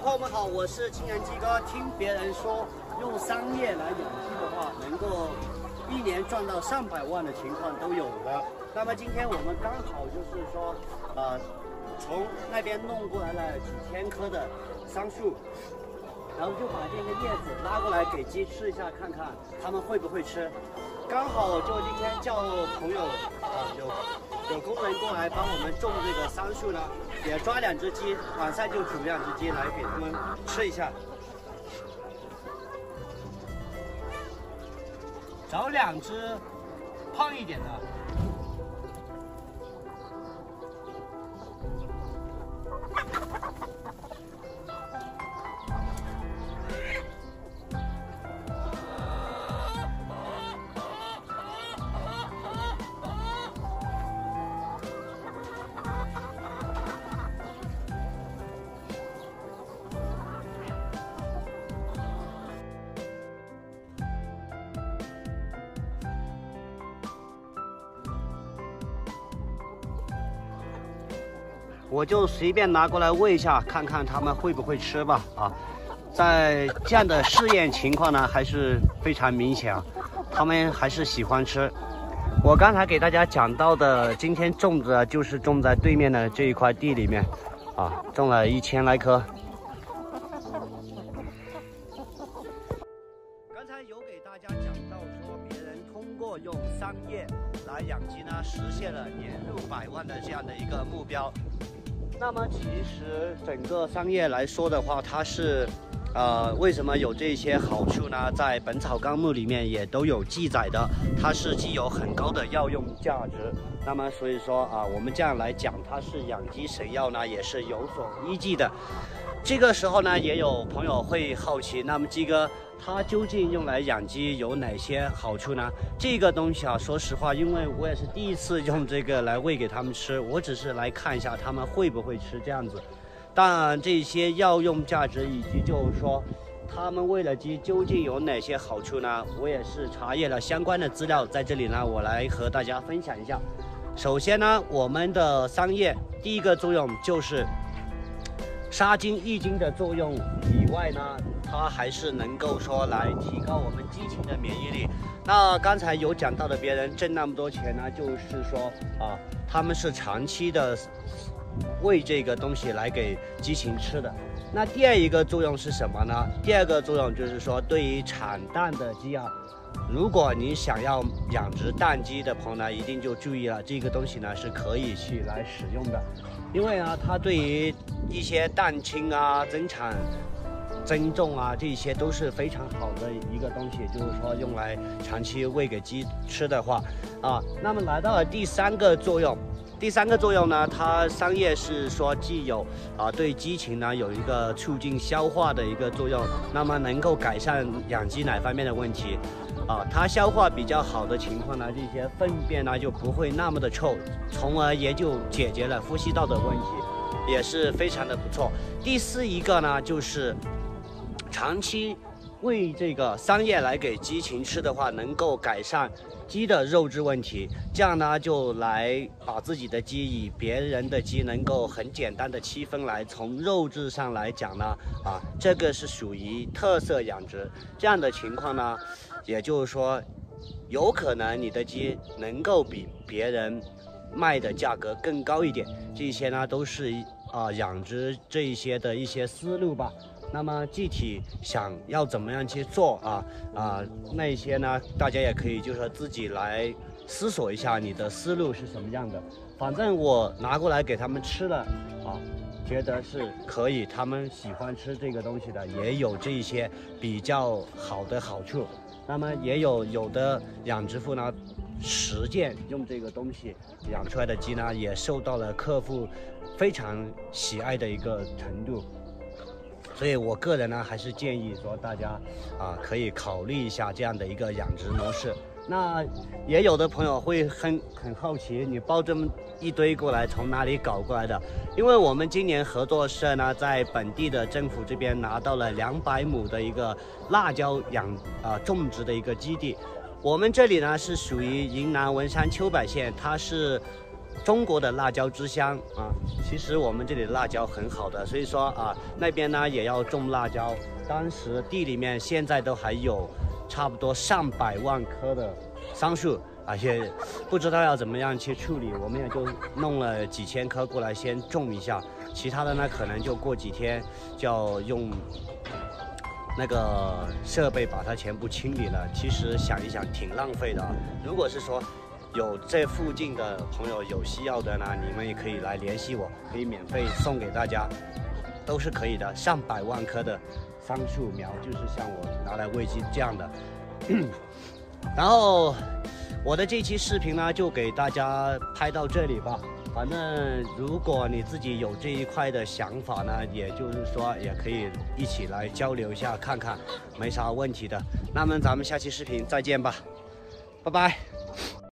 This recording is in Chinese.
朋友们好，我是青年鸡哥。听别人说用商业来养鸡的话，能够一年赚到上百万的情况都有的。那么今天我们刚好就是说，从那边弄过来了几千棵的桑树，然后就把这个叶子拉过来给鸡吃一下，看看它们会不会吃。刚好就今天叫朋友有工人过来帮我们种这个桑树呢，也抓2只鸡，晚上就煮2只鸡来给他们吃一下。找2只胖一点的。我就随便拿过来喂一下，看看他们会不会吃吧。在这样的试验情况呢，还是非常明显啊，他们还是喜欢吃。我刚才给大家讲到的，今天种的就是种在对面的这一块地里面，种了1000来棵。刚才有给大家讲到说，别人通过用商业来养鸡呢，实现了年入100万的这样的一个目标。那么其实整个商业来说的话，它是为什么有这些好处呢？在《本草纲目》里面也都有记载的，它是具有很高的药用价值。那么所以说我们这样来讲，它是养鸡神药呢，也是有所依据的。这个时候呢，也有朋友会好奇，那么鸡哥它究竟用来养鸡有哪些好处呢？这个东西说实话，因为我也是第一次用这个来喂给他们吃，我只是来看一下他们会不会吃这样子。当然，这些药用价值以及就是说他们喂了鸡究竟有哪些好处呢？我也是查阅了相关的资料，在这里呢，我来和大家分享一下。首先呢，我们的桑叶第一个作用就是杀菌抑菌的作用以外呢，它还是能够说来提高我们鸡禽的免疫力。那刚才有讲到的，别人挣那么多钱呢，就是说他们是长期的喂这个东西来给鸡禽吃的。那第二一个作用是什么呢？第二个作用就是说，对于产蛋的鸡如果你想要养殖蛋鸡的朋友呢，一定就注意了，这个东西呢是可以去来使用的，因为它对于一些蛋清增产、增重这些都是非常好的一个东西，就是说用来长期喂给鸡吃的话那么来到了第3个作用。第3个作用呢，它商业是说既有对鸡禽呢有一个促进消化的一个作用，那么能够改善养鸡奶方面的问题它消化比较好的情况呢，这些粪便呢就不会那么的臭，从而也就解决了呼吸道的问题，也是非常的不错。第4一个呢，就是长期喂这个桑叶来给鸡禽吃的话，能够改善鸡的肉质问题，这样呢就来把自己的鸡与别人的鸡能够很简单的区分来，从肉质上来讲呢这个是属于特色养殖。这样的情况呢，也就是说有可能你的鸡能够比别人卖的价格更高一点，这些呢都是养殖这一些的一些思路吧。那么具体想要怎么样去做那些呢，大家也可以就是说自己来思索一下你的思路是什么样的。反正我拿过来给他们吃了觉得是可以，他们喜欢吃这个东西的，也有这一些比较好的好处。那么也有的养殖户呢，实践用这个东西养出来的鸡呢，也受到了客户非常喜爱的一个程度。所以我个人呢，还是建议说大家可以考虑一下这样的一个养殖模式。那也有的朋友会很好奇，你包这么一堆过来从哪里搞过来的？因为我们今年合作社呢，在本地的政府这边拿到了200亩的一个辣椒种植的一个基地。我们这里呢是属于云南文山秋柏县，它是中国的辣椒之乡啊。其实我们这里的辣椒很好的，所以说啊，那边呢也要种辣椒。当时地里面现在都还有差不多上百万棵的桑树，而且不知道要怎么样去处理，我们也就弄了几千棵过来先种一下，其他的呢可能就过几天就要用那个设备把它全部清理了。其实想一想挺浪费的。如果是说有这附近的朋友有需要的呢，你们也可以来联系我，可以免费送给大家，都是可以的。上百万棵的桑树苗，就是像我拿来喂鸡这样的。然后我的这期视频呢，就给大家拍到这里吧。反正如果你自己有这一块的想法呢，也就是说也可以一起来交流一下，看看没啥问题的。那么咱们下期视频再见吧，拜拜。